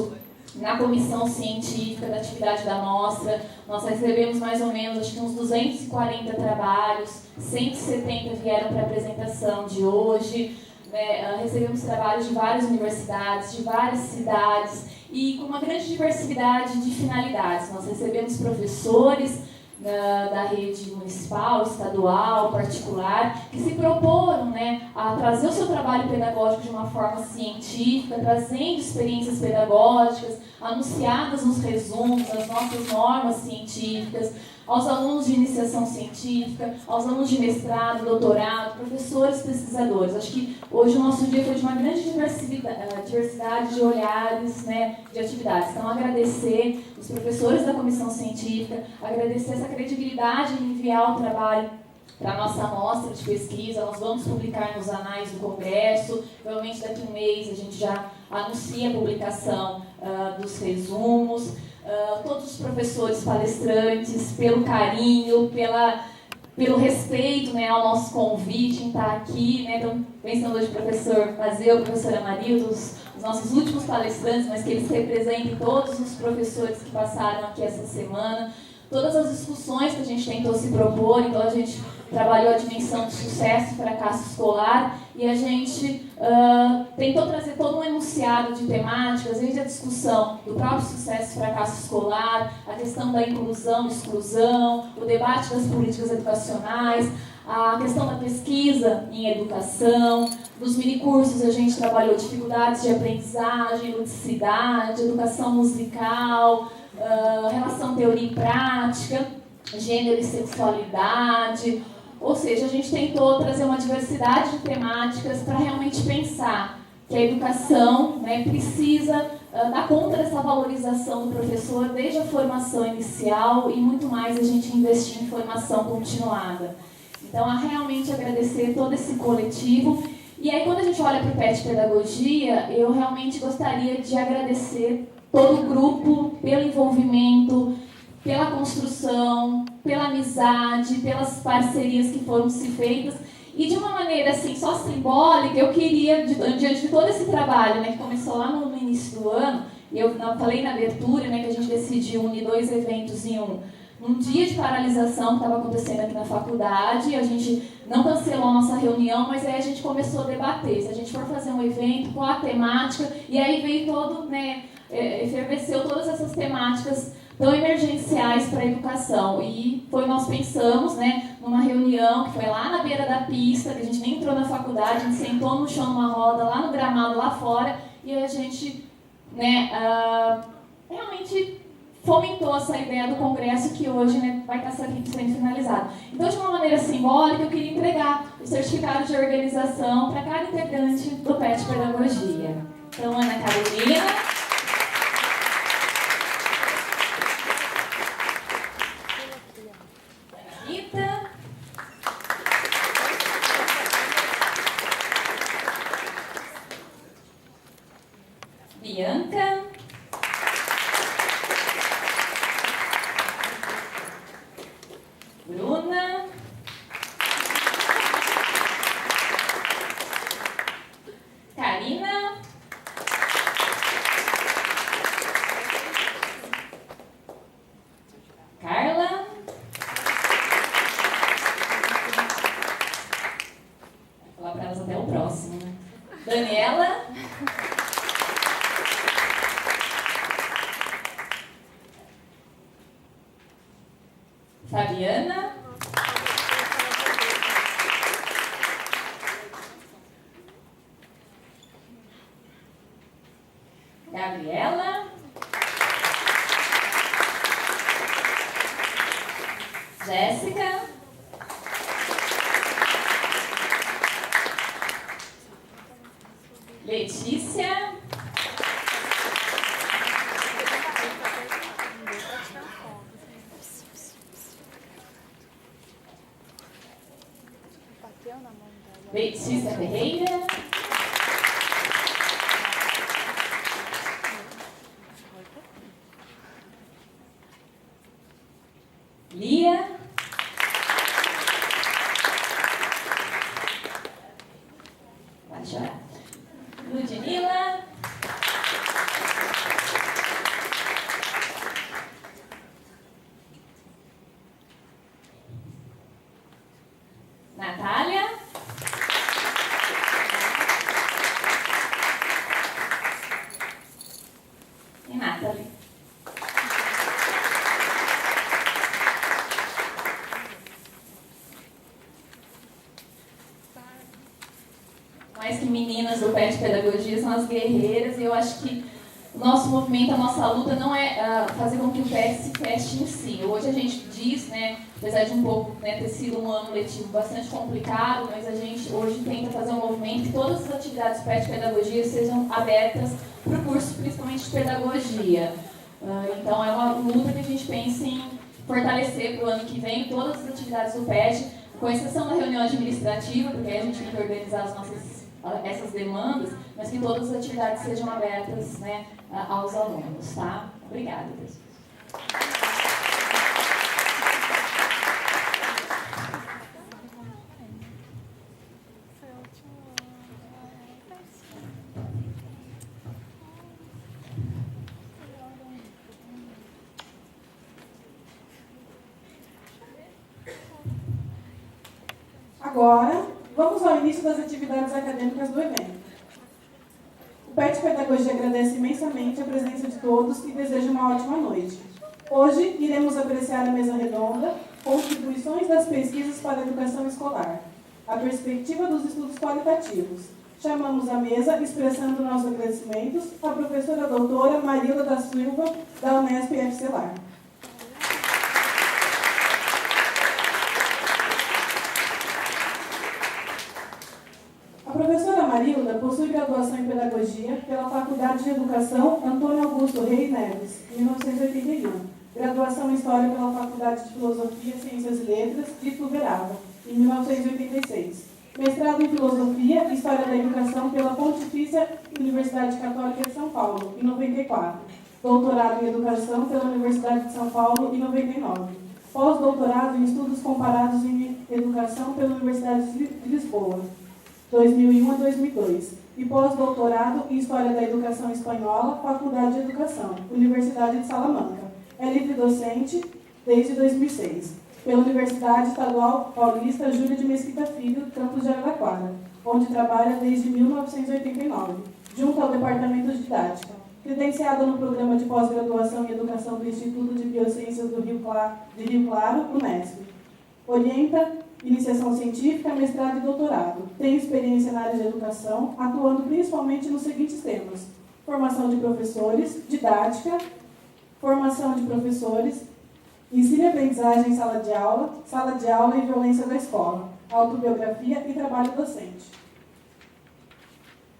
isso na comissão científica da atividade da mostra. Nós recebemos mais ou menos, acho que uns 240 trabalhos, 170 vieram para a apresentação de hoje. Recebemos trabalhos de várias universidades, de várias cidades e com uma grande diversidade de finalidades. Nós recebemos professores da rede municipal, estadual, particular, que se proporam, né, a trazer o seu trabalho pedagógico de uma forma científica, trazendo experiências pedagógicas, anunciadas nos resumos, as nossas normas científicas, aos alunos de iniciação científica, aos alunos de mestrado, doutorado, professores, pesquisadores. Acho que hoje o nosso dia foi de uma grande diversidade de olhares, né, de atividades. Então, agradecer os professores da comissão científica, agradecer essa credibilidade em enviar o trabalho para a nossa amostra de pesquisa. Nós vamos publicar nos anais do Congresso, provavelmente daqui a um mês a gente já anuncia a publicação dos resumos. Todos os professores palestrantes, pelo carinho, pelo respeito, né, ao nosso convite em estar aqui, né. Então, pensando hoje o professor Mazeu, a professora Marilda, os nossos últimos palestrantes, mas que eles representem todos os professores que passaram aqui essa semana, todas as discussões que a gente tentou se propor. Então, a gente trabalhou a dimensão de sucesso e fracasso escolar e a gente tentou trazer todo um enunciado de temáticas, desde a discussão do próprio sucesso e fracasso escolar, a questão da inclusão e exclusão, o debate das políticas educacionais, a questão da pesquisa em educação. Nos minicursos a gente trabalhou dificuldades de aprendizagem, ludicidade, educação musical, relação teoria e prática, gênero e sexualidade. Ou seja, a gente tentou trazer uma diversidade de temáticas para realmente pensar que a educação, né, precisa dar conta dessa valorização do professor desde a formação inicial e muito mais a gente investir em formação continuada. Então, a realmente agradecer todo esse coletivo. E aí, quando a gente olha para o PET Pedagogia, eu realmente gostaria de agradecer todo o grupo pelo envolvimento, pela construção, pela amizade, pelas parcerias que foram se feitas. E de uma maneira assim, só simbólica, eu queria, diante de todo esse trabalho, né, que começou lá no início do ano, e eu falei na abertura, né, que a gente decidiu unir 2 eventos em um. Um dia de paralisação que estava acontecendo aqui na faculdade, a gente não cancelou a nossa reunião, mas aí a gente começou a debater. Se a gente for fazer um evento, qual a temática, e aí veio todo, né, efervesceu todas essas temáticas tão emergenciais para a educação. E nós pensamos, né, numa reunião que foi lá na beira da pista, que a gente nem entrou na faculdade, a gente sentou no chão numa roda, lá no gramado, lá fora, e a gente, né, realmente fomentou essa ideia do congresso que hoje, né, vai estar sendo finalizado. Então, de uma maneira simbólica, eu queria entregar o certificado de organização para cada integrante do PET Pedagogia. Então, Ana Carolina. Bianca, Bruna, Karina, Carla, vou falar para elas até o próximo, né? Daniela, Fabiana, Gabriela, Jéssica, Letícia, Letícia Ferreira, Lia, vai chorar, Ludmila, e Nathalie. Mais que meninas do PET Pedagogia, são as guerreiras, e eu acho que o nosso movimento, a nossa luta não é fazer com que o PET se feche em si. Hoje a gente diz, né, apesar de um pouco, né, ter sido um ano letivo bastante complicado, mas a gente hoje tenta fazer um movimento que todas as atividades PET Pedagogia sejam abertas para o curso, principalmente de Pedagogia. Então é uma luta que a gente pensa em fortalecer para o ano que vem todas as atividades do PET, com exceção da reunião administrativa, porque aí a gente tem que organizar essas demandas, mas que todas as atividades sejam abertas, né, aos alunos, tá? Obrigada, pessoal. Agora, vamos ao início das atividades acadêmicas do evento. O PET Pedagogia agradece imensamente a presença de todos e deseja uma ótima noite. Hoje, iremos apreciar a mesa redonda, contribuições das pesquisas para a educação escolar, a perspectiva dos estudos qualitativos. Chamamos à mesa, expressando nossos agradecimentos, a professora doutora Marilda da Silva, da Unesp FC Lar. A professora Marilda possui graduação em Pedagogia pela Faculdade de Educação Antônio Augusto Reis Neves, 1981. Graduação em História pela Faculdade de Filosofia, Ciências e Letras de Ituverava, em 1986. Mestrado em Filosofia e História da Educação pela Pontifícia Universidade Católica de São Paulo, em 94. Doutorado em Educação pela Universidade de São Paulo, em 99. Pós-doutorado em Estudos Comparados em Educação pela Universidade de Lisboa, 2001 a 2002, e pós-doutorado em História da Educação Espanhola, Faculdade de Educação, Universidade de Salamanca. É livre docente desde 2006, pela Universidade Estadual Paulista Júlio de Mesquita Filho, campus de Araraquara, onde trabalha desde 1989, junto ao Departamento de Didática. Credenciada no Programa de Pós-Graduação em Educação do Instituto de Biociências do Rio Claro, Unesp. Orienta iniciação científica, mestrado e doutorado. Tem experiência na área de educação, atuando principalmente nos seguintes temas: formação de professores, didática, formação de professores, ensino e aprendizagem em sala de aula e violência da escola, autobiografia e trabalho docente.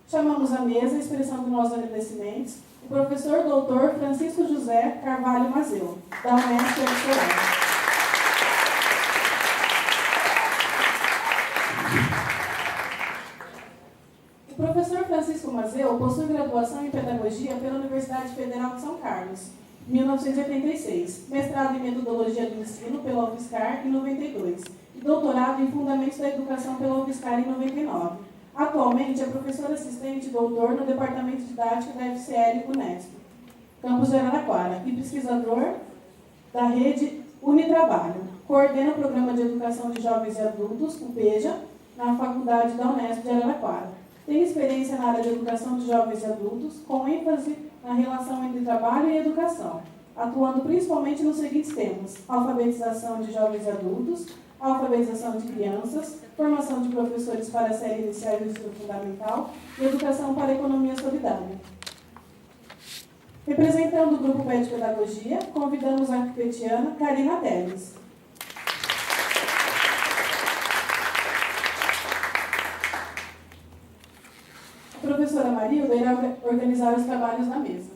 Chamamos à mesa, expressando nossos agradecimentos, o professor doutor Francisco José Carvalho Mazeu, da Unesp FC. O professor Francisco Mazeu possui graduação em Pedagogia pela Universidade Federal de São Carlos, 1986, mestrado em Metodologia do Ensino pela UFSCar, em 92, e doutorado em Fundamentos da Educação pela UFSCar, em 99. Atualmente é professor assistente e doutor no Departamento de Didática da FCL Unesp, campus de Araraquara, e pesquisador da rede Unitrabalho. Coordena o Programa de Educação de Jovens e Adultos, o PEJA, na Faculdade da Unesp de Araraquara. Tem experiência na área de educação de jovens e adultos, com ênfase na relação entre trabalho e educação, atuando principalmente nos seguintes temas: alfabetização de jovens e adultos, alfabetização de crianças, formação de professores para a série inicial e ensino fundamental e educação para a economia solidária. Representando o Grupo PET Pedagogia, convidamos a petiana Karina Teles. A professora Marilda irá organizar os trabalhos na mesa.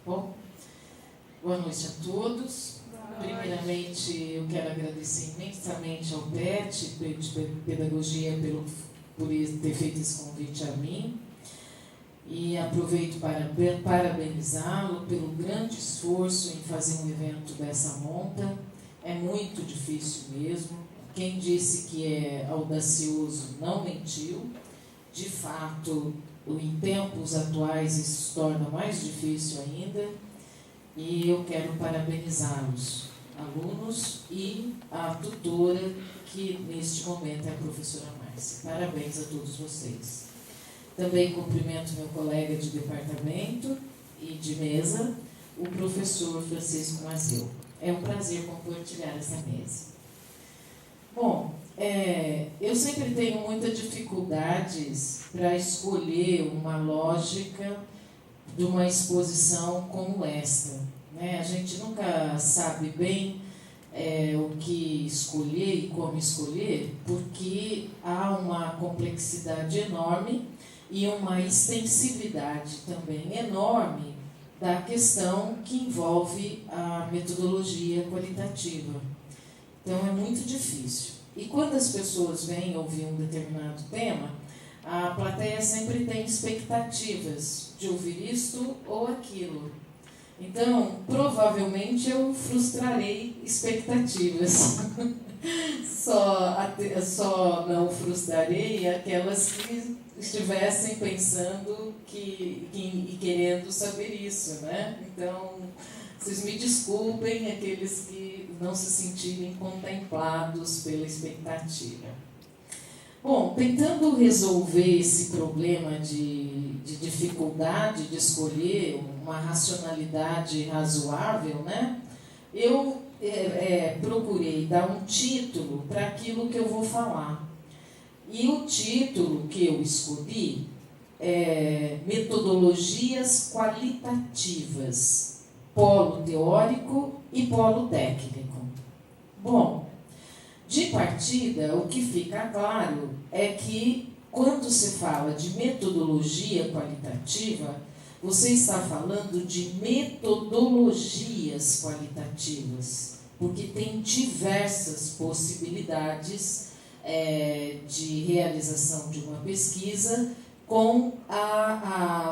Bom, boa noite a todos. Primeiramente, eu quero agradecer imensamente ao PET, de Pedagogia, por ter feito esse convite a mim. e aproveito para parabenizá-lo pelo grande esforço em fazer um evento dessa monta. É muito difícil mesmo. Quem disse que é audacioso não mentiu. De fato, em tempos atuais isso se torna mais difícil ainda, e eu quero parabenizá-los, alunos e a tutora, que neste momento é a professora Márcia. Parabéns a todos vocês. Também cumprimento meu colega de departamento e de mesa, o professor Francisco Mazeu. É um prazer compartilhar essa mesa. Bom, eu sempre tenho muitas dificuldades para escolher uma lógica de uma exposição como esta, né? A gente nunca sabe bem o que escolher e como escolher, porque há uma complexidade enorme e uma extensividade também enorme da questão que envolve a metodologia qualitativa. Então, é muito difícil. E quando as pessoas vêm ouvir um determinado tema, a plateia sempre tem expectativas de ouvir isto ou aquilo. Então, provavelmente eu frustrarei expectativas. Só não frustrarei aquelas que estivessem pensando e querendo saber isso, né? Então, vocês me desculpem aqueles que não se sentirem contemplados pela expectativa. Bom, tentando resolver esse problema de dificuldade de escolher uma racionalidade razoável, né? Eu procurei dar um título para aquilo que eu vou falar. E o título que eu escolhi é Metodologias Qualitativas, Polo Teórico e Polo Técnico. Bom, de partida, o que fica claro é que, quando se fala de metodologia qualitativa, você está falando de metodologias qualitativas, porque tem diversas possibilidades de realização de uma pesquisa com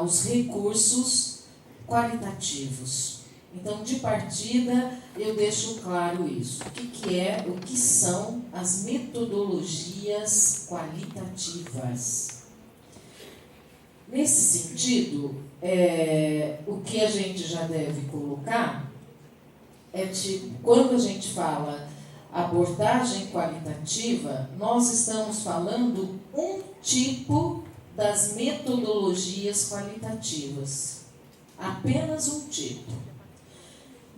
os recursos qualitativos. Então, de partida, eu deixo claro isso. O que são as metodologias qualitativas? Nesse sentido, o que a gente já deve colocar quando a gente fala abordagem qualitativa, nós estamos falando um tipo das metodologias qualitativas. Apenas um tipo.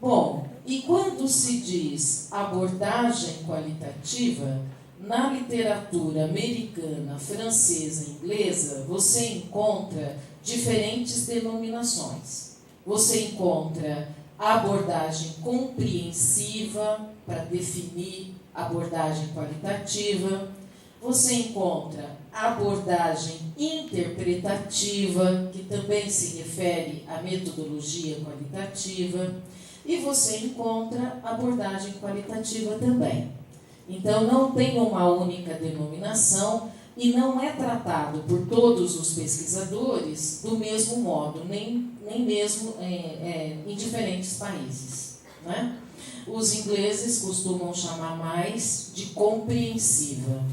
Bom, e quando se diz abordagem qualitativa, na literatura americana, francesa e inglesa, você encontra diferentes denominações. Você encontra a abordagem compreensiva, para definir abordagem qualitativa. Você encontra a abordagem interpretativa, que também se refere à metodologia qualitativa. E você encontra abordagem qualitativa também. Então, não tem uma única denominação e não é tratado por todos os pesquisadores do mesmo modo, nem mesmo em diferentes países, né? Os ingleses costumam chamar mais de compreensiva.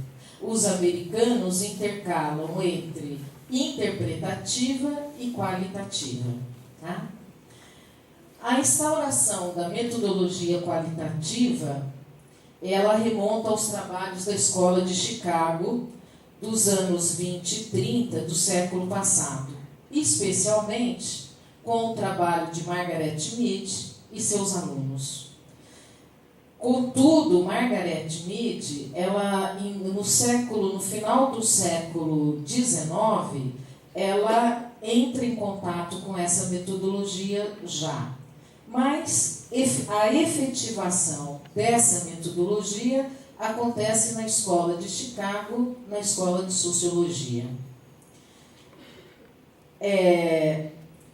Os americanos intercalam entre interpretativa e qualitativa, tá? A instauração da metodologia qualitativa, ela remonta aos trabalhos da Escola de Chicago dos anos 20 e 30 do século passado, especialmente com o trabalho de Margaret Mead e seus alunos. Contudo, Margaret Mead, ela no final do século XIX, ela entra em contato com essa metodologia já. Mas a efetivação dessa metodologia acontece na Escola de Chicago, na Escola de Sociologia.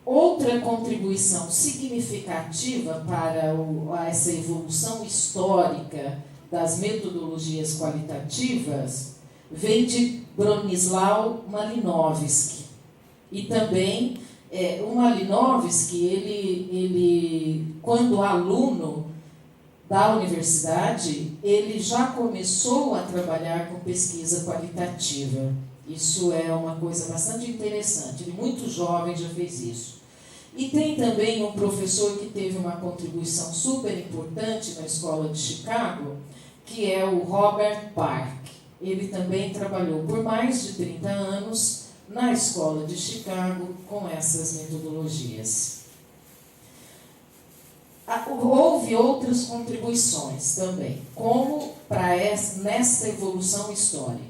Outra contribuição significativa para essa evolução histórica das metodologias qualitativas vem de Bronislaw Malinowski. E também o Malinowski, ele, quando aluno da universidade, ele já começou a trabalhar com pesquisa qualitativa. Isso é uma coisa bastante interessante. Ele, muito jovem, já fez isso. E tem também um professor que teve uma contribuição super importante na Escola de Chicago, que é o Robert Park. Ele também trabalhou por mais de 30 anos na Escola de Chicago com essas metodologias. Houve outras contribuições também, como nesta evolução histórica.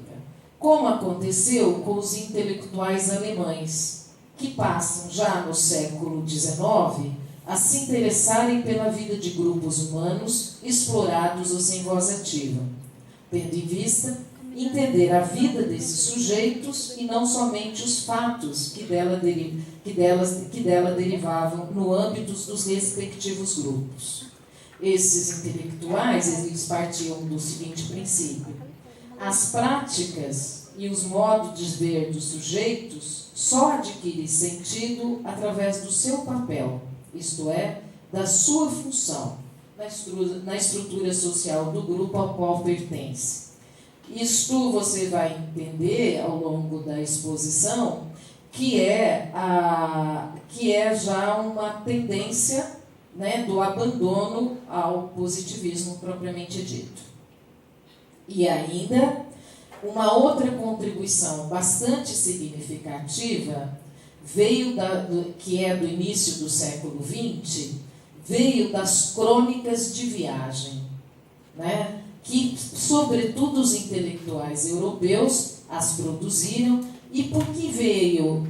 Como aconteceu com os intelectuais alemães, que passam já no século XIX a se interessarem pela vida de grupos humanos explorados ou sem voz ativa, tendo em vista entender a vida desses sujeitos e não somente os fatos que dela derivavam no âmbito dos respectivos grupos. Esses intelectuais, eles partiam do seguinte princípio: as práticas e os modos de ver dos sujeitos só adquirem sentido através do seu papel, isto é, da sua função na estrutura social do grupo ao qual pertence. Isto você vai entender ao longo da exposição que é já uma tendência, né, do abandono ao positivismo propriamente dito. E ainda, uma outra contribuição bastante significativa que é do início do século XX, veio das crônicas de viagem, né? Que, sobretudo, os intelectuais europeus as produziram. E por que veio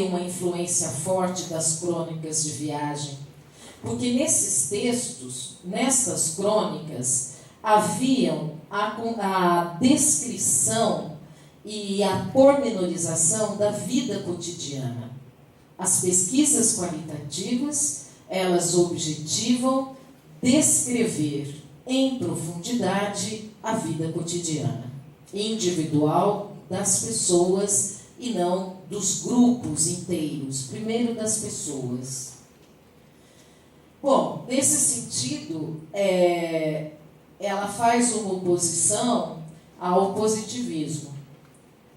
uma influência forte das crônicas de viagem? Porque nesses textos, nessas crônicas, haviam a descrição e a pormenorização da vida cotidiana. As pesquisas qualitativas, elas objetivam descrever em profundidade a vida cotidiana, individual das pessoas e não dos grupos inteiros, primeiro das pessoas. Bom, nesse sentido, ela faz uma oposição ao positivismo.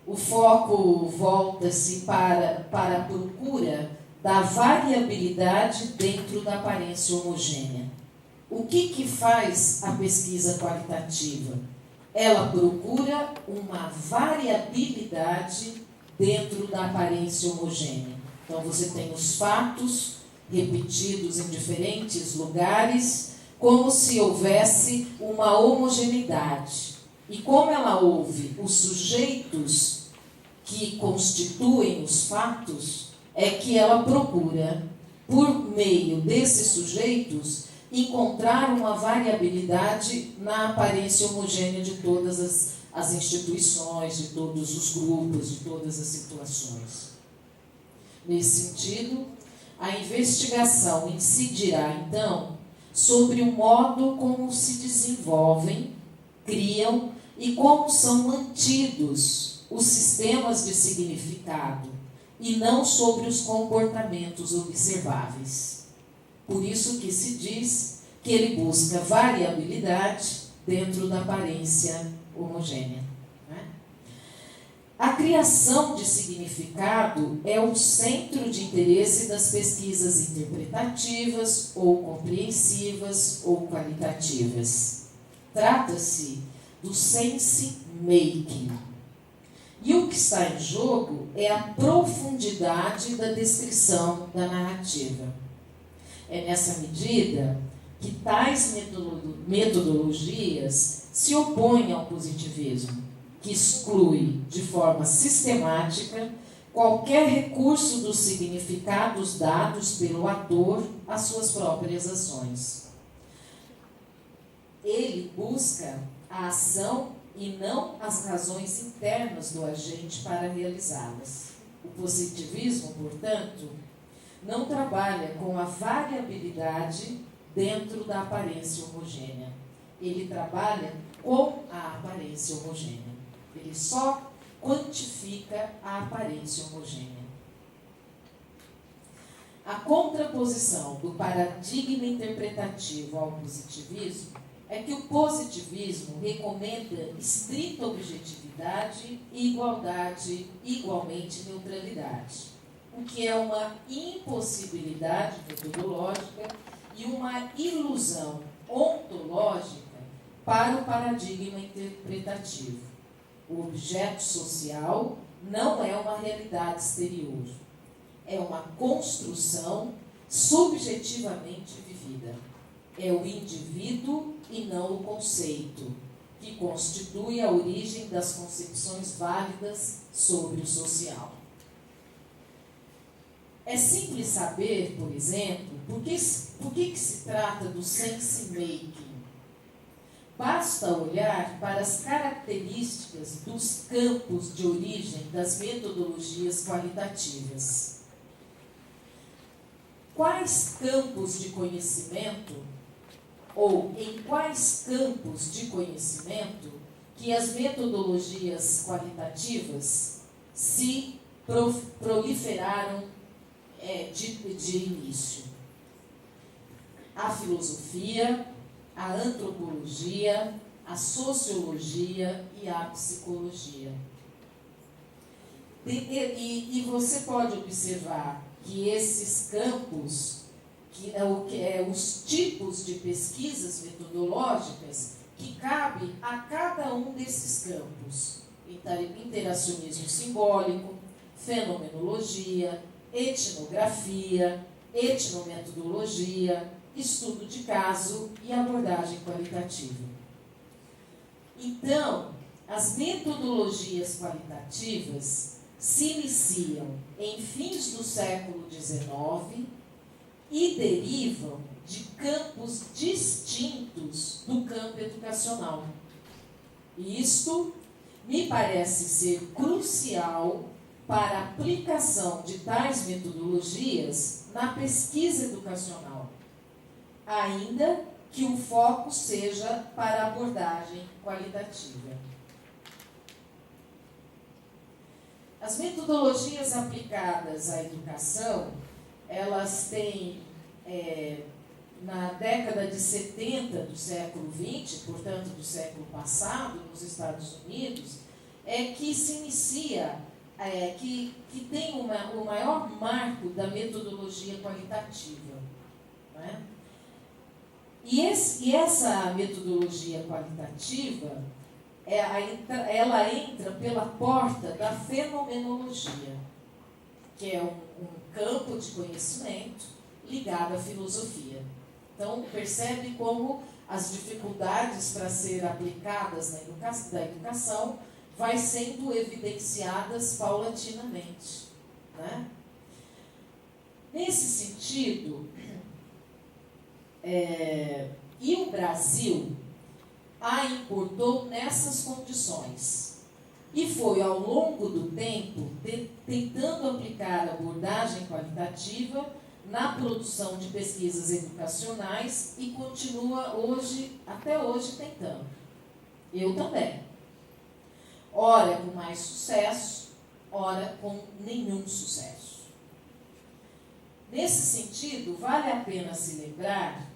O foco volta-se para a procura da variabilidade dentro da aparência homogênea. O que faz a pesquisa qualitativa? Ela procura uma variabilidade dentro da aparência homogênea. Então, você tem os fatos repetidos em diferentes lugares, como se houvesse uma homogeneidade. E como ela ouve os sujeitos que constituem os fatos, é que ela procura, por meio desses sujeitos, encontrar uma variabilidade na aparência homogênea de todas as instituições, de todos os grupos, de todas as situações. Nesse sentido, a investigação incidirá, então, sobre o modo como se desenvolvem, criam e como são mantidos os sistemas de significado, e não sobre os comportamentos observáveis. Por isso que se diz que ele busca variabilidade dentro da aparência homogênea. Né? A criação de significado é o centro de interesse das pesquisas interpretativas, ou compreensivas, ou qualitativas. Trata-se do sense-making. E o que está em jogo é a profundidade da descrição da narrativa. É nessa medida que tais metodologias se opõem ao positivismo, que exclui de forma sistemática qualquer recurso dos significados dados pelo ator às suas próprias ações. Ele busca a ação e não as razões internas do agente para realizá-las. O positivismo, portanto, não trabalha com a variabilidade dentro da aparência homogênea. Ele trabalha com a aparência homogênea. Ele só quantifica a aparência homogênea. A contraposição do paradigma interpretativo ao positivismo é que o positivismo recomenda estrita objetividade e igualdade, igualmente neutralidade, o que é uma impossibilidade metodológica e uma ilusão ontológica para o paradigma interpretativo. O objeto social não é uma realidade exterior, é uma construção subjetivamente vivida. É o indivíduo e não o conceito, que constitui a origem das concepções válidas sobre o social. É simples saber, por exemplo, por que se trata do sense-making. Basta olhar para as características dos campos de origem das metodologias qualitativas. Quais campos de conhecimento, ou em quais campos de conhecimento, que as metodologias qualitativas se proliferaram de início? A filosofia, a antropologia, a sociologia e a psicologia. E você pode observar que esses campos, os tipos de pesquisas metodológicas que cabe a cada um desses campos: interacionismo simbólico, fenomenologia, etnografia, etnometodologia, estudo de caso e abordagem qualitativa. Então, as metodologias qualitativas se iniciam em fins do século XIX e derivam de campos distintos do campo educacional. E isto me parece ser crucial para a aplicação de tais metodologias na pesquisa educacional, ainda que o foco seja para a abordagem qualitativa. As metodologias aplicadas à educação, elas têm, na década de 70 do século XX, portanto do século passado, nos Estados Unidos, que se inicia, que tem o maior marco da metodologia qualitativa, né? E essa metodologia qualitativa, ela entra pela porta da fenomenologia, que é um campo de conhecimento ligado à filosofia. Então, percebe como as dificuldades para ser aplicadas da educação vai sendo evidenciadas paulatinamente, né? Nesse sentido, e o Brasil a importou nessas condições e foi, ao longo do tempo, tentando aplicar a abordagem qualitativa na produção de pesquisas educacionais e continua até hoje tentando. Eu também. Ora com mais sucesso, ora com nenhum sucesso. Nesse sentido, vale a pena se lembrar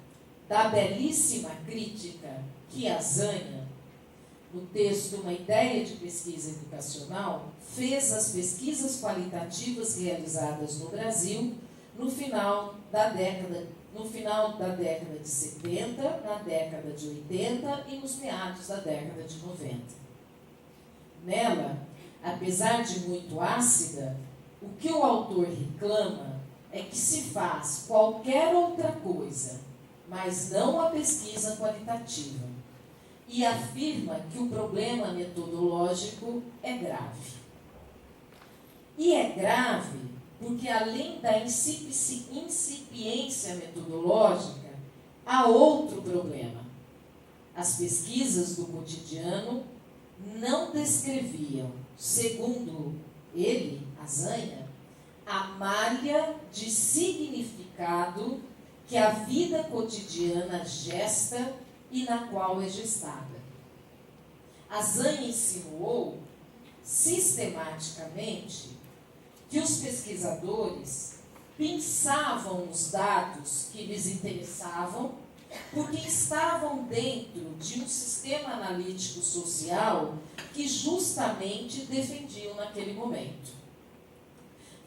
da belíssima crítica que Azanha, no texto Uma Ideia de Pesquisa Educacional, fez às pesquisas qualitativas realizadas no Brasil no final da década de 70, na década de 80 e nos meados da década de 90. Nela, apesar de muito ácida, o que o autor reclama é que se faz qualquer outra coisa, mas não a pesquisa qualitativa, e afirma que o problema metodológico é grave. E é grave porque, além da incipiência metodológica, há outro problema. As pesquisas do cotidiano não descreviam, segundo ele, Azanha, a malha de significado que a vida cotidiana gesta e na qual é gestada. Azanha insinuou sistematicamente que os pesquisadores pensavam os dados que lhes interessavam, porque estavam dentro de um sistema analítico social que justamente defendiam naquele momento.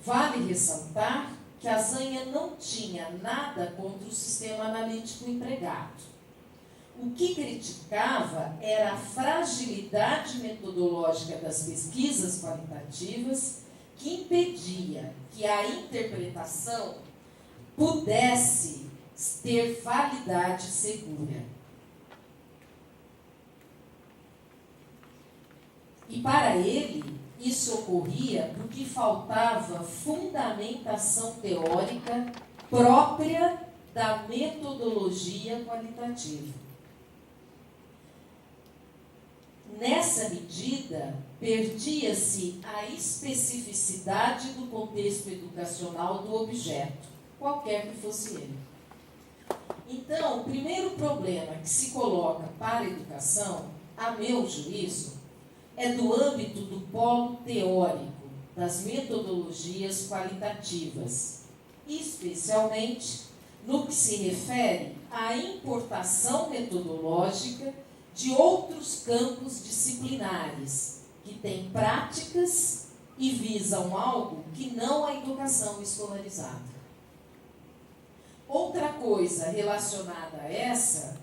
Vale ressaltar que a Zanha não tinha nada contra o sistema analítico empregado. O que criticava era a fragilidade metodológica das pesquisas qualitativas, que impedia que a interpretação pudesse ter validade segura. E para ele, isso ocorria porque faltava fundamentação teórica própria da metodologia qualitativa. Nessa medida, perdia-se a especificidade do contexto educacional do objeto, qualquer que fosse ele. Então, o primeiro problema que se coloca para a educação, a meu juízo, é do âmbito do polo teórico, das metodologias qualitativas, especialmente no que se refere à importação metodológica de outros campos disciplinares, que têm práticas e visam algo que não a educação escolarizada. Outra coisa relacionada a essa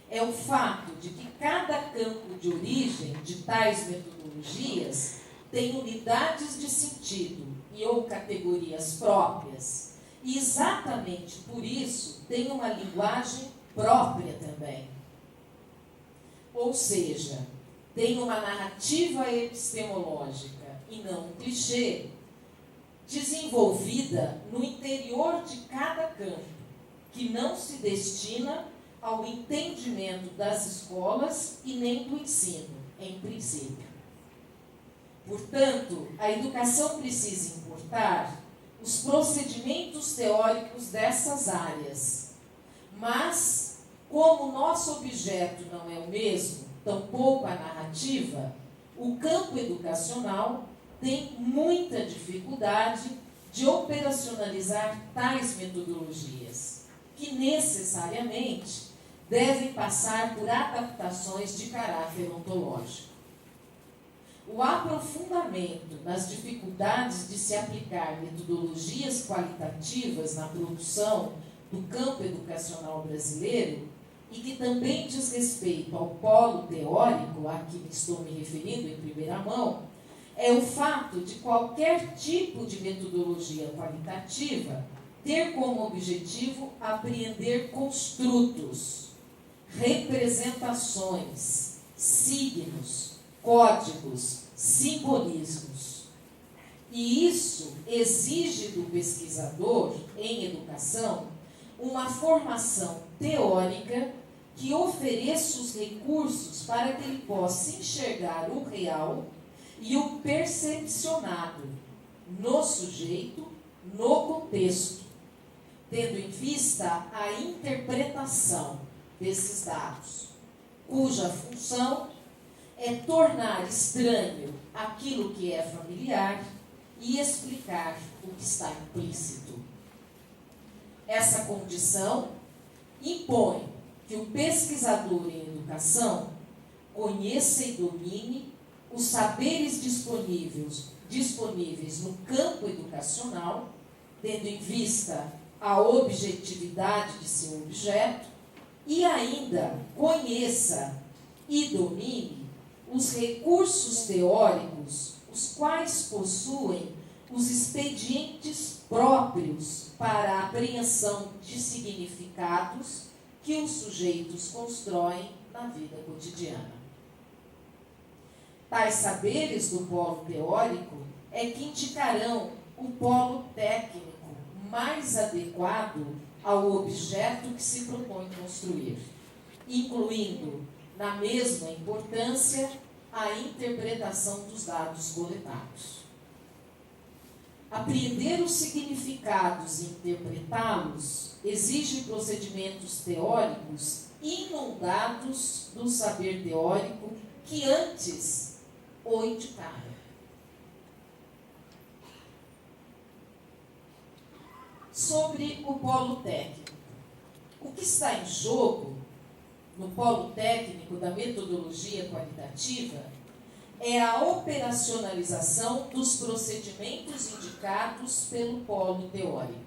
é o fato de que cada campo de origem de tais metodologias tem unidades de sentido e ou categorias próprias, e exatamente por isso tem uma linguagem própria também. Ou seja, tem uma narrativa epistemológica e não um clichê, desenvolvida no interior de cada campo, que não se destina ao entendimento das escolas e nem do ensino, em princípio. Portanto, a educação precisa importar os procedimentos teóricos dessas áreas, mas, como o nosso objeto não é o mesmo, tampouco a narrativa, o campo educacional tem muita dificuldade de operacionalizar tais metodologias, que necessariamente devem passar por adaptações de caráter ontológico. O aprofundamento nas dificuldades de se aplicar metodologias qualitativas na produção do campo educacional brasileiro, e que também diz respeito ao polo teórico, a que estou me referindo em primeira mão, é o fato de qualquer tipo de metodologia qualitativa ter como objetivo apreender construtos, representações, signos, códigos, simbolismos. E isso exige do pesquisador em educação uma formação teórica que ofereça os recursos para que ele possa enxergar o real e o percepcionado no sujeito, no contexto, tendo em vista a interpretação desses dados, cuja função é tornar estranho aquilo que é familiar e explicar o que está implícito. Essa condição impõe que o pesquisador em educação conheça e domine os saberes disponíveis no campo educacional, tendo em vista a objetividade de seu objeto, e ainda conheça e domine os recursos teóricos, os quais possuem os expedientes próprios para a apreensão de significados que os sujeitos constroem na vida cotidiana. Tais saberes do polo teórico é que indicarão o polo técnico mais adequado ao objeto que se propõe construir, incluindo, na mesma importância, a interpretação dos dados coletados. Apreender os significados e interpretá-los exige procedimentos teóricos inundados do saber teórico que antes o indicaram. sobre o polo técnico. O que está em jogo no polo técnico da metodologia qualitativa é a operacionalização dos procedimentos indicados pelo polo teórico: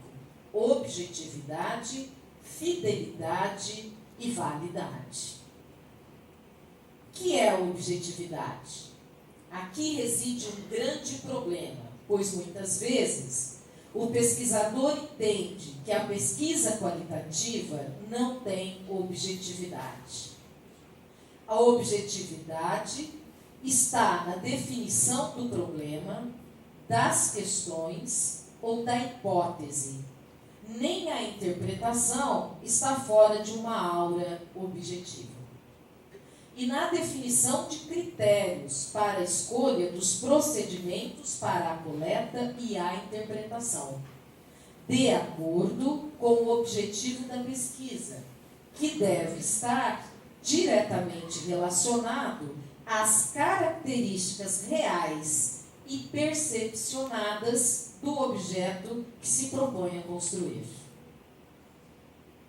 objetividade, fidelidade e validade. O que é a objetividade? Aqui reside um grande problema, pois muitas vezes o pesquisador entende que a pesquisa qualitativa não tem objetividade. A objetividade está na definição do problema, das questões ou da hipótese. Nem a interpretação está fora de uma aura objetiva. E na definição de critérios para a escolha dos procedimentos para a coleta e a interpretação, de acordo com o objetivo da pesquisa, que deve estar diretamente relacionado às características reais e percepcionadas do objeto que se propõe a construir.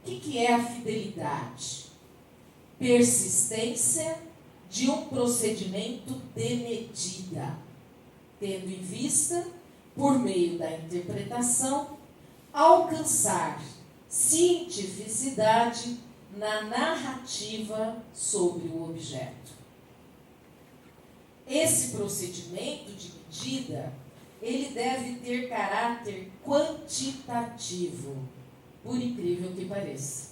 O que é a fidelidade? Persistência de um procedimento de medida, tendo em vista, por meio da interpretação, alcançar cientificidade na narrativa sobre o objeto. Esse procedimento de medida, ele deve ter caráter quantitativo, por incrível que pareça.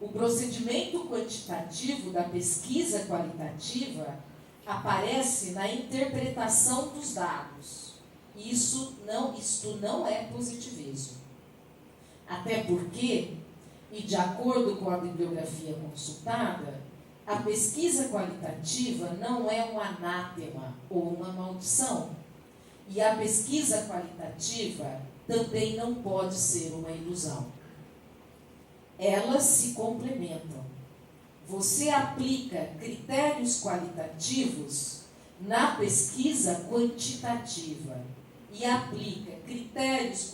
O procedimento quantitativo da pesquisa qualitativa aparece na interpretação dos dados. Isto não é positivismo. Até porque, e de acordo com a bibliografia consultada, a pesquisa qualitativa não é um anátema ou uma maldição. E a pesquisa qualitativa também não pode ser uma ilusão. Elas se complementam. Você aplica critérios qualitativos na pesquisa quantitativa e aplica critérios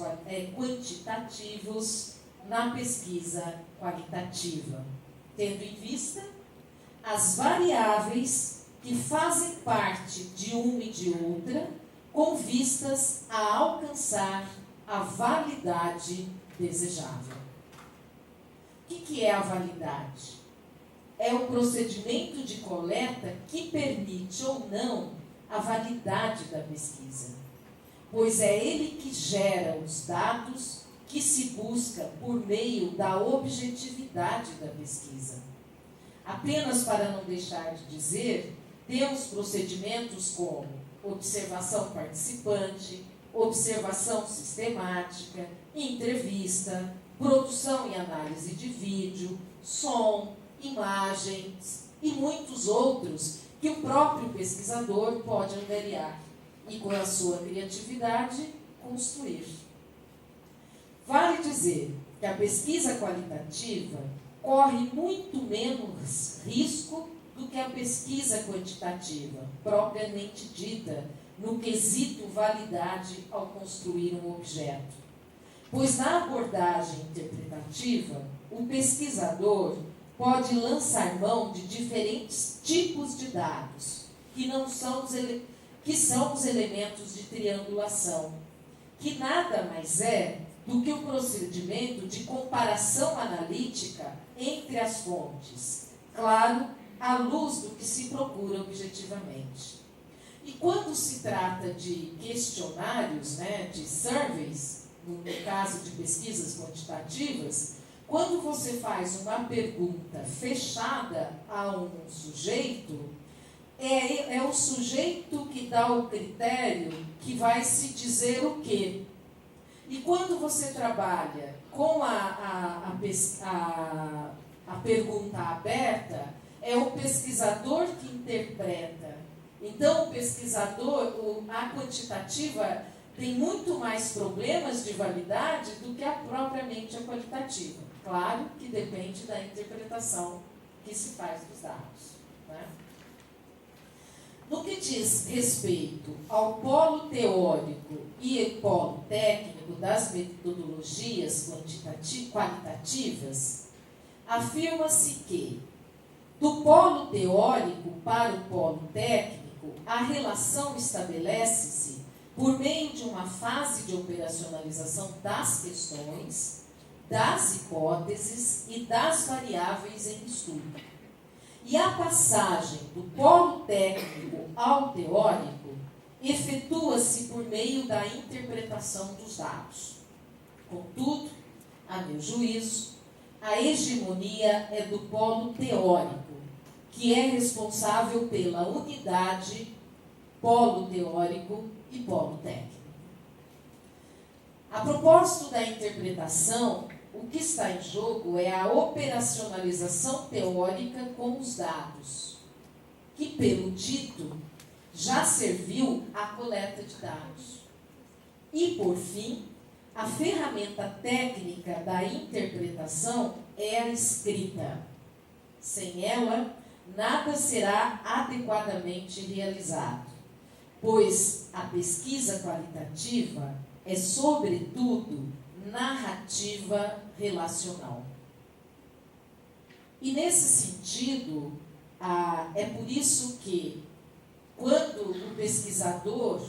quantitativos na pesquisa qualitativa, tendo em vista as variáveis que fazem parte de uma e de outra, com vistas a alcançar a validade desejável. O que é a validade? É o procedimento de coleta que permite ou não a validade da pesquisa, pois é ele que gera os dados que se busca por meio da objetividade da pesquisa. Apenas para não deixar de dizer, temos procedimentos como observação participante, observação sistemática, entrevista, produção e análise de vídeo, som, imagens e muitos outros que o próprio pesquisador pode angariar e, com a sua criatividade, construir. Vale dizer que a pesquisa qualitativa corre muito menos risco do que a pesquisa quantitativa, propriamente dita, no quesito validade ao construir um objeto. Pois na abordagem interpretativa, o pesquisador pode lançar mão de diferentes tipos de dados, que são os elementos de triangulação, que nada mais é do que o procedimento de comparação analítica entre as fontes, claro, à luz do que se procura objetivamente. E quando se trata de questionários, de surveys, no caso de pesquisas quantitativas, quando você faz uma pergunta fechada a um sujeito, é o sujeito que dá o critério que vai se dizer o quê. E quando você trabalha com a pergunta aberta, é o pesquisador que interpreta. Então, o pesquisador, a quantitativa, tem muito mais problemas de validade do que propriamente a qualitativa. Claro que depende da interpretação que se faz dos dados. No que diz respeito ao polo teórico e polo técnico das metodologias qualitativas, afirma-se que, do polo teórico para o polo técnico, a relação estabelece-se por meio de uma fase de operacionalização das questões, das hipóteses e das variáveis em estudo. E a passagem do polo técnico ao teórico efetua-se por meio da interpretação dos dados. Contudo, a meu juízo, a hegemonia é do polo teórico, que é responsável pela unidade polo teórico e polo técnico. A propósito da interpretação, o que está em jogo é a operacionalização teórica com os dados, que, pelo dito, já serviu à coleta de dados. E, por fim, a ferramenta técnica da interpretação é a escrita. Sem ela, nada será adequadamente realizado, pois a pesquisa qualitativa é, sobretudo, narrativa relacional. E, nesse sentido, é por isso que, quando o pesquisador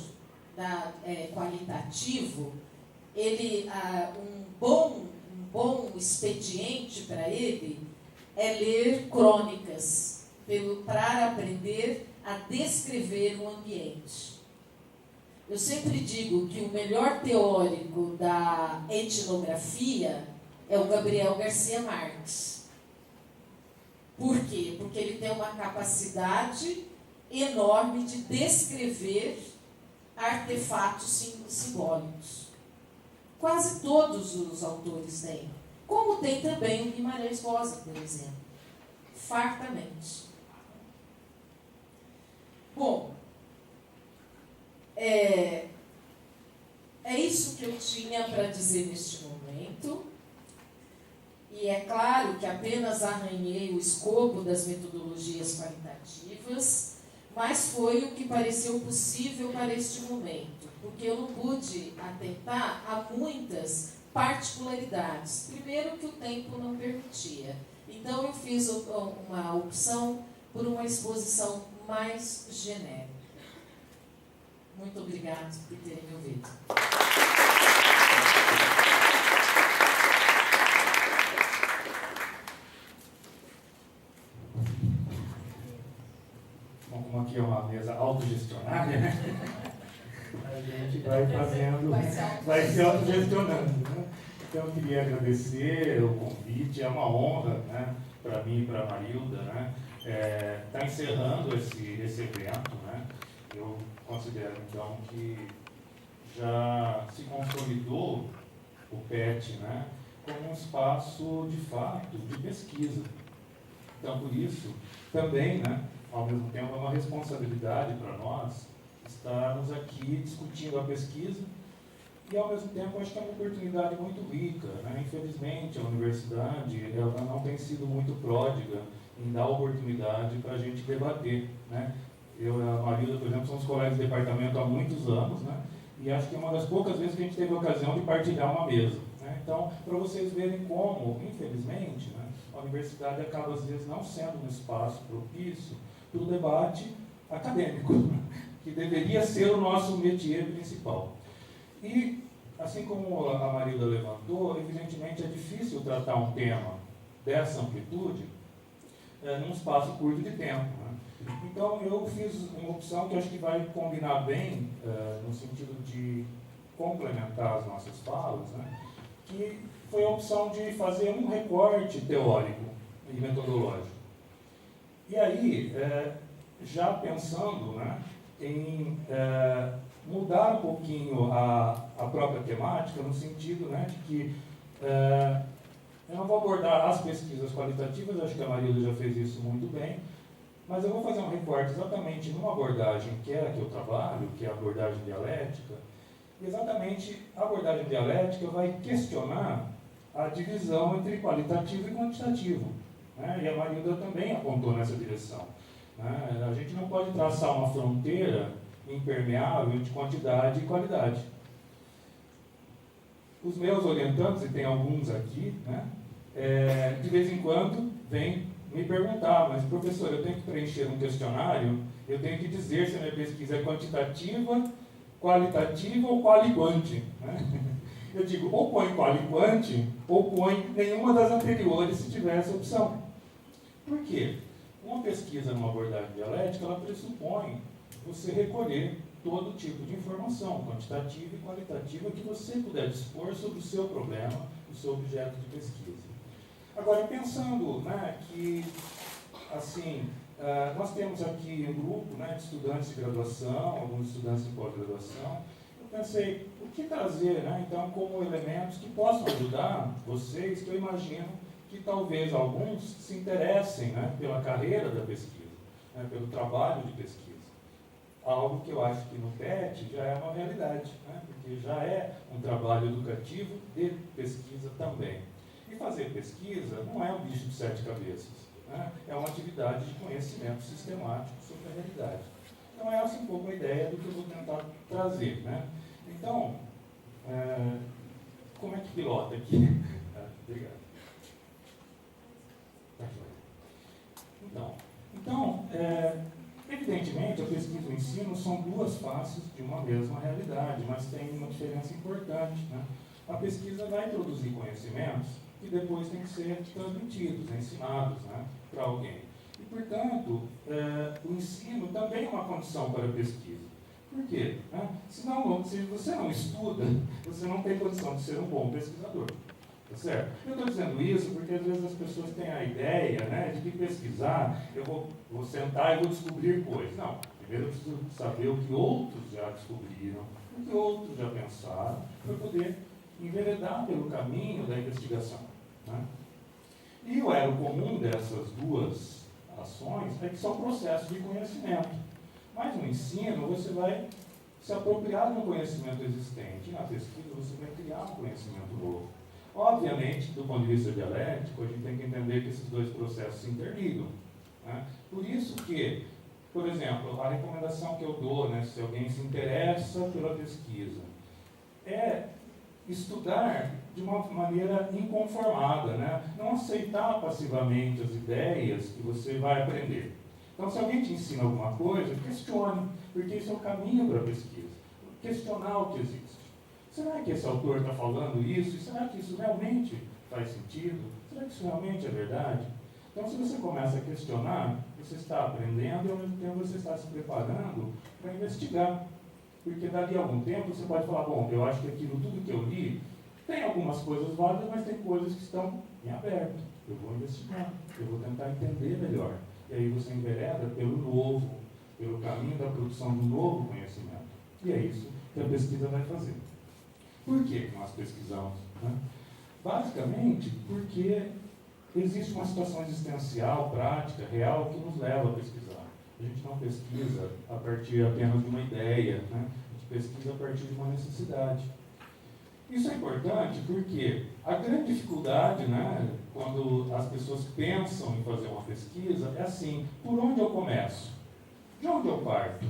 qualitativo, um bom expediente para ele é ler crônicas, para aprender a descrever o ambiente. Eu sempre digo que o melhor teórico da etnografia é o Gabriel Garcia Marques. Por quê? Porque ele tem uma capacidade enorme de descrever artefatos simbólicos. Quase todos os autores têm. Como tem também o Guimarães Rosa, por exemplo. Fartamente. Bom, é isso que eu tinha para dizer neste momento. E é claro que apenas arranhei o escopo das metodologias qualitativas, mas foi o que pareceu possível para este momento, porque eu não pude atentar a muitas particularidades. Primeiro, que o tempo não permitia. Então, eu fiz uma opção por uma exposição mais genérica. Muito obrigada por terem me ouvido. Bom, como aqui é uma mesa autogestionária, né? A gente vai fazendo, vai se autogestionando, né? Então, eu queria agradecer o convite, é uma honra, né, para mim e para a Marilda, né, tá encerrando esse evento, né? Eu considero, então, que já se consolidou o PET, né, como um espaço, de fato, de pesquisa. Então, por isso, também, né, ao mesmo tempo, é uma responsabilidade para nós estarmos aqui discutindo a pesquisa e, ao mesmo tempo, acho que é uma oportunidade muito rica, né? Infelizmente, a universidade ela não tem sido muito pródiga em dar oportunidade para a gente debater, né? Eu e a Marilda, por exemplo, somos colegas de departamento há muitos anos, né? E acho que é uma das poucas vezes que a gente teve a ocasião de partilhar uma mesa, né? Então, para vocês verem como, infelizmente, né, a universidade acaba, às vezes, não sendo um espaço propício para o debate acadêmico, que deveria ser o nosso métier principal. E, assim como a Marilda levantou, evidentemente é difícil tratar um tema dessa amplitude num espaço curto de tempo, né? Então, eu fiz uma opção que acho que vai combinar bem, no sentido de complementar as nossas falas, né? Que foi a opção de fazer um recorte teórico e metodológico. E aí, já pensando, né, em mudar um pouquinho a própria temática, no sentido, né, de que eu não vou abordar as pesquisas qualitativas, acho que a Marilda já fez isso muito bem, mas eu vou fazer um recorte exatamente numa abordagem que é a que eu trabalho, que é a abordagem dialética, e exatamente a abordagem dialética vai questionar a divisão entre qualitativo e quantitativo, né? E a Marilda também apontou nessa direção. Né? A gente não pode traçar uma fronteira impermeável de quantidade e qualidade. Os meus orientandos, e tem alguns aqui, né, de vez em quando vêm me perguntar, mas professor, eu tenho que preencher um questionário, eu tenho que dizer se a minha pesquisa é quantitativa, qualitativa ou qualiquante. Né? Eu digo, ou põe qualiquante, ou põe nenhuma das anteriores se tiver essa opção. Por quê? Uma pesquisa numa abordagem dialética, ela pressupõe você recolher todo tipo de informação, quantitativa e qualitativa, que você puder dispor sobre o seu problema, o seu objeto de pesquisa. Agora, pensando, né, que, assim, nós temos aqui um grupo, né, de estudantes de graduação, alguns estudantes de pós-graduação. Eu pensei, o que trazer, né, então, como elementos que possam ajudar vocês, que eu imagino que talvez alguns se interessem, né, pela carreira da pesquisa, né, pelo trabalho de pesquisa. Algo que eu acho que no PET já é uma realidade, né, porque já é um trabalho educativo de pesquisa também. E fazer pesquisa não é um bicho de 7 cabeças, né? É uma atividade de conhecimento sistemático sobre a realidade. Então, essa é um pouco a ideia do que eu vou tentar trazer. Né? Então, como é que pilota aqui? Obrigado. Então, evidentemente, a pesquisa e o ensino são duas faces de uma mesma realidade, mas tem uma diferença importante. Né? A pesquisa vai produzir conhecimentos que depois têm que ser transmitidos, ensinados, né, para alguém. E, portanto, o ensino também é uma condição para a pesquisa. Por quê? Né? Se você não estuda, você não tem condição de ser um bom pesquisador. Tá certo? Eu estou dizendo isso porque às vezes as pessoas têm a ideia, né, de que pesquisar, eu vou sentar e vou descobrir coisas. Não, primeiro eu preciso saber o que outros já descobriram, o que outros já pensaram, para poder enveredar pelo caminho da investigação. Né? E o elo comum dessas duas ações é que são processos de conhecimento. Mas no ensino você vai se apropriar de um conhecimento existente, e na pesquisa você vai criar um conhecimento novo. Obviamente, do ponto de vista dialético, a gente tem que entender que esses dois processos se interligam. Né? Por isso que, por exemplo, a recomendação que eu dou, né, se alguém se interessa pela pesquisa, é estudar de uma maneira inconformada, né? Não aceitar passivamente as ideias que você vai aprender. Então, se alguém te ensina alguma coisa, questione, porque isso é o caminho para a pesquisa. Questionar o que existe. Será que esse autor está falando isso? E será que isso realmente faz sentido? Será que isso realmente é verdade? Então, se você começa a questionar, você está aprendendo e ao mesmo tempo você está se preparando para investigar. Porque dali a algum tempo você pode falar, bom, eu acho que aquilo tudo que eu li tem algumas coisas válidas, mas tem coisas que estão em aberto. Eu vou investigar, eu vou tentar entender melhor. E aí você envereda pelo novo, pelo caminho da produção do novo conhecimento. E é isso que a pesquisa vai fazer. Por que nós pesquisamos? Né? Basicamente, porque existe uma situação existencial, prática, real, que nos leva a pesquisar. A gente não pesquisa a partir apenas de uma ideia, né? A gente pesquisa a partir de uma necessidade. Isso é importante porque a grande dificuldade, né, quando as pessoas pensam em fazer uma pesquisa, é assim, por onde eu começo? De onde eu parto?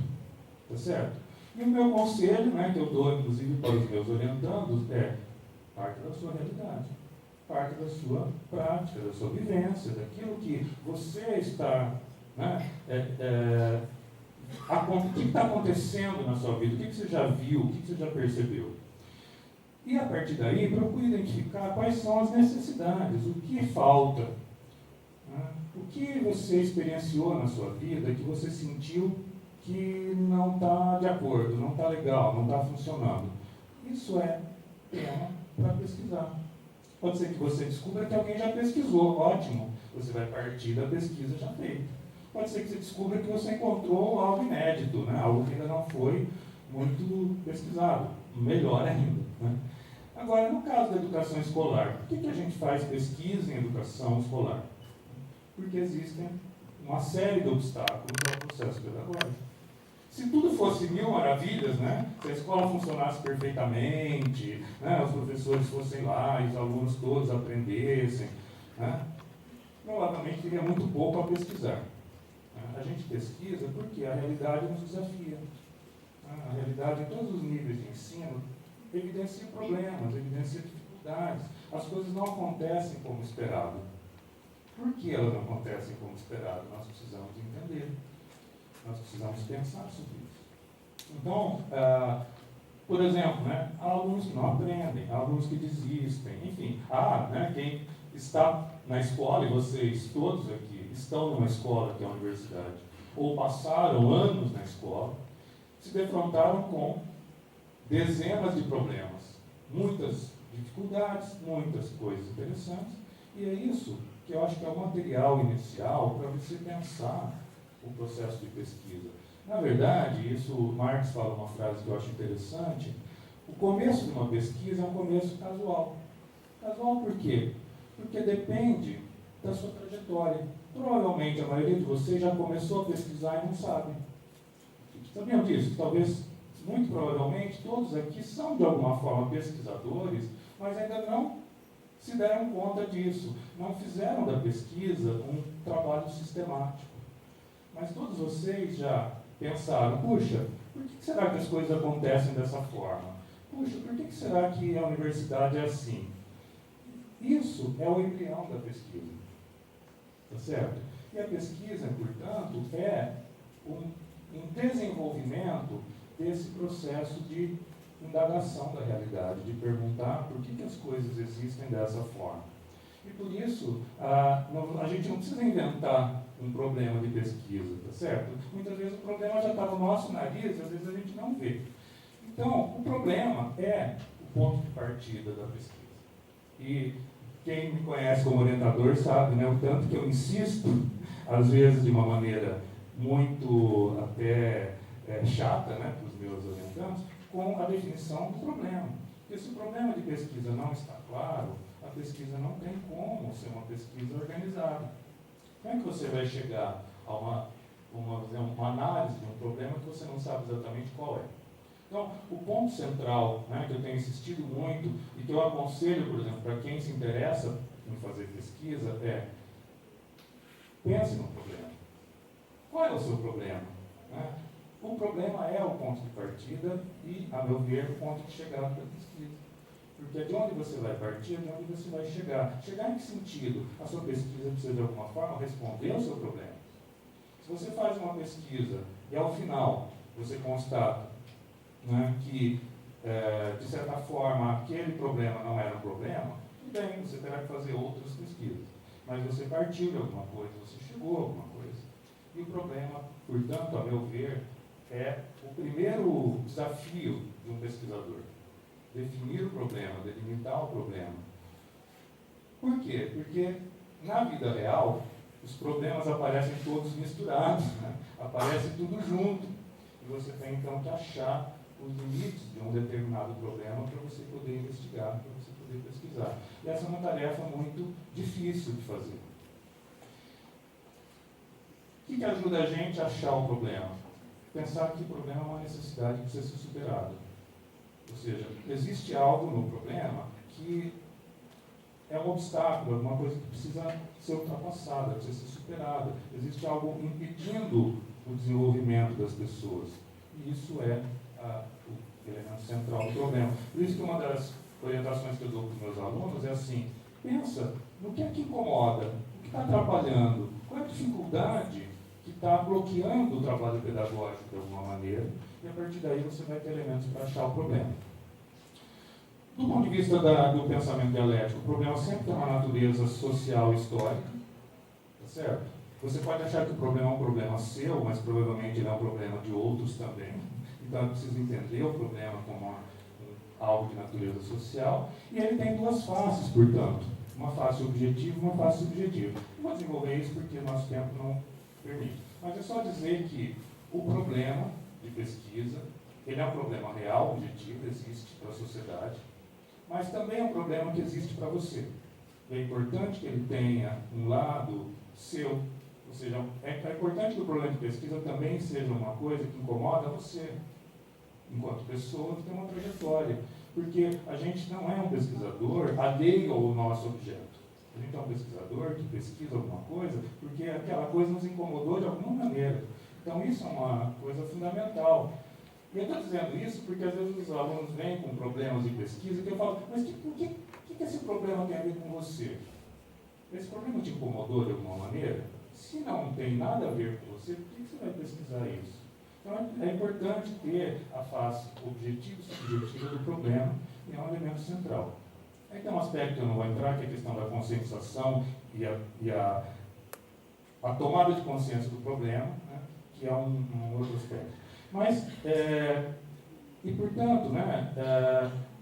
Tá certo? E o meu conselho, né, que eu dou inclusive para os meus orientandos, é parte da sua realidade, parte da sua prática, da sua vivência, daquilo que você está, né, o que está acontecendo na sua vida, o que você já viu, o que você já percebeu. E a partir daí, procure identificar quais são as necessidades, o que falta, né? O que você experienciou na sua vida que você sentiu que não está de acordo, não está legal, não está funcionando. Isso é tema para pesquisar. Pode ser que você descubra que alguém já pesquisou, ótimo, você vai partir da pesquisa já feita. Pode ser que você descubra que você encontrou algo inédito, né? Algo que ainda não foi muito pesquisado, melhor ainda. Né? Agora, no caso da educação escolar, por que a gente faz pesquisa em educação escolar? Porque existem uma série de obstáculos ao processo pedagógico. Se tudo fosse mil maravilhas, né? Se a escola funcionasse perfeitamente, né? Os professores fossem lá e os alunos todos aprendessem, né? Provavelmente teria muito pouco a pesquisar. A gente pesquisa porque a realidade nos desafia. A realidade, em todos os níveis de ensino, evidencia problemas, evidencia dificuldades. As coisas não acontecem como esperado. Por que elas não acontecem como esperado? Nós precisamos entender. Nós precisamos pensar sobre isso. Então, por exemplo, há alunos que não aprendem, há alunos que desistem, enfim, quem está na escola, e vocês todos aqui estão numa escola que é a universidade, ou passaram anos na escola, se defrontaram com dezenas de problemas, muitas dificuldades, muitas coisas interessantes, e é isso que eu acho que é o material inicial para você pensar o processo de pesquisa. Na verdade, Marx fala uma frase que eu acho interessante, o começo de uma pesquisa é um começo casual. Casual por quê? Porque depende da sua trajetória. Provavelmente a maioria de vocês já começou a pesquisar e não sabe. Sabiam disso? Talvez, muito provavelmente, todos aqui são de alguma forma pesquisadores, mas ainda não se deram conta disso. Não fizeram da pesquisa um trabalho sistemático. Mas todos vocês já pensaram, puxa, por que será que as coisas acontecem dessa forma? Puxa, por que será que a universidade é assim? Isso é o embrião da pesquisa. Tá certo? E a pesquisa, portanto, é um desenvolvimento desse processo de indagação da realidade, de perguntar por que as coisas existem dessa forma. E por isso, a gente não precisa inventar um problema de pesquisa, tá certo? Muitas vezes o problema já está no nosso nariz, às vezes a gente não vê. Então, o problema é o ponto de partida da pesquisa. E quem me conhece como orientador sabe, o tanto que eu insisto, às vezes de uma maneira muito até chata, para os meus orientandos, com a definição do problema. Porque se o problema de pesquisa não está claro, a pesquisa não tem como ser uma pesquisa organizada. Como é que você vai chegar a uma análise de um problema que você não sabe exatamente qual é? Então, o ponto central, que eu tenho insistido muito e que eu aconselho, por exemplo, para quem se interessa em fazer pesquisa é: pense no problema. Qual é o seu problema? O problema é o ponto de partida e, a meu ver, o ponto de chegada da pesquisa. Porque é de onde você vai partir, é de onde você vai chegar. Chegar em que sentido? A sua pesquisa precisa, de alguma forma, responder ao seu problema. Se você faz uma pesquisa e, ao final, você constata que, de certa forma, aquele problema não era um problema, tudo bem, você terá que fazer outras pesquisas. Mas você partiu de alguma coisa, você chegou a alguma coisa. E o problema, portanto, a meu ver, é o primeiro desafio de um pesquisador. Definir o problema, delimitar o problema. Por quê? Porque, na vida real, os problemas aparecem todos misturados, aparecem tudo junto. E você tem, então, que achar os limites de um determinado problema para você poder investigar, para você poder pesquisar. E essa é uma tarefa muito difícil de fazer. O que ajuda a gente a achar o problema? Pensar que o problema é uma necessidade que precisa ser superada. Ou seja, existe algo no problema que é um obstáculo, alguma coisa que precisa ser ultrapassada, precisa ser superada. Existe algo impedindo o desenvolvimento das pessoas. E isso é o elemento central do problema. Por isso que uma das orientações que eu dou para os meus alunos é assim: pensa no que é que incomoda, o que está atrapalhando, qual é a dificuldade que está bloqueando o trabalho pedagógico de alguma maneira, e a partir daí você vai ter elementos para achar o problema. Do ponto de vista do pensamento dialético, o problema sempre tem uma natureza social e histórica, tá certo? Você pode achar que o problema é um problema seu, mas provavelmente ele é um problema de outros também. Então é preciso entender o problema como algo de natureza social, e ele tem duas faces, portanto, uma face objetiva e uma face subjetiva. Não vou desenvolver isso porque o nosso tempo não permite. Mas é só dizer que o problema de pesquisa, ele é um problema real, objetivo, existe para a sociedade, mas também é um problema que existe para você. E é importante que ele tenha um lado seu, ou seja, é importante que o problema de pesquisa também seja uma coisa que incomoda você, enquanto pessoa que tem uma trajetória. Porque a gente não é um pesquisador alheio ao nosso objeto. A gente é um pesquisador que pesquisa alguma coisa porque aquela coisa nos incomodou de alguma maneira. Então, isso é uma coisa fundamental. E eu estou dizendo isso porque, às vezes, os alunos vêm com problemas de pesquisa que eu falo, mas o que esse problema tem a ver com você? Esse problema te incomodou de alguma maneira? Se não tem nada a ver com você, por que você vai pesquisar isso? Então, é importante ter a face objetiva e subjetiva do problema, e é um elemento central. Aí tem um aspecto que eu não vou entrar, que é a questão da conscientização e a tomada de consciência do problema, né, que é um outro aspecto. Mas, portanto, né,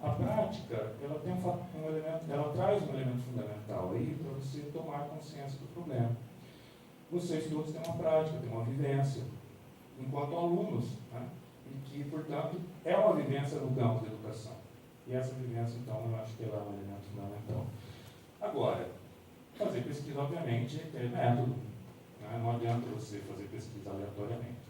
a prática, ela tem um elemento, ela traz um elemento fundamental aí para você tomar consciência do problema. Vocês todos têm uma prática, têm uma vivência, enquanto alunos, né, e que, portanto, é uma vivência no campo da educação. E essa vivência, então, eu acho que ela é um elemento fundamental. Agora, fazer pesquisa, obviamente, é método. Né? Não adianta você fazer pesquisa aleatoriamente.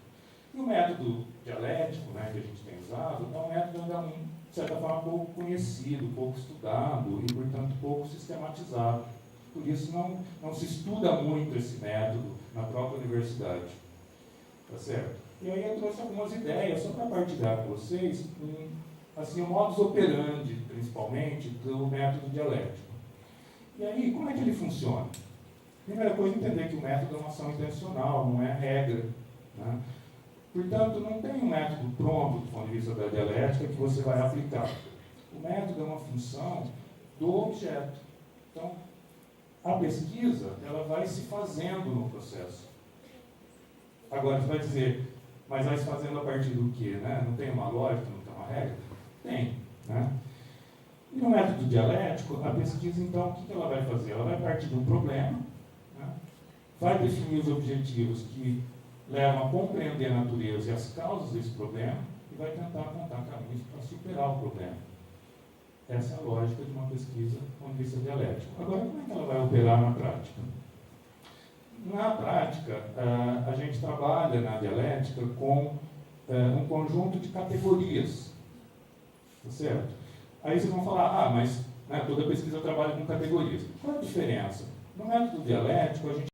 E o método dialético, né, que a gente tem usado, é um método ainda, de certa forma, pouco conhecido, pouco estudado e, portanto, pouco sistematizado. Por isso, não se estuda muito esse método na própria universidade. Tá certo? E aí eu trouxe algumas ideias, só para partilhar com vocês, assim, o modus operandi, principalmente, do método dialético. E aí, como é que ele funciona? Primeira coisa, entender que o método é uma ação intencional, não é regra. Né? Portanto, não tem um método pronto do ponto de vista da dialética que você vai aplicar. O método é uma função do objeto. Então, a pesquisa, ela vai se fazendo no processo. Agora, você vai dizer, mas vai se fazendo a partir do quê? Né? Não tem uma lógica, não tem uma regra? Tem. Né? E no método dialético, a pesquisa, então, o que ela vai fazer? Ela vai partir de um problema, né? Vai definir os objetivos que levam a compreender a natureza e as causas desse problema e vai tentar apontar caminhos para superar o problema. Essa é a lógica de uma pesquisa do ponto de vista dialético. Agora, como é que ela vai operar na prática? Na prática, a gente trabalha na dialética com um conjunto de categorias. Tá certo? Aí vocês vão falar, mas, né, toda pesquisa trabalha com categorias. Qual é a diferença? No método dialético, a gente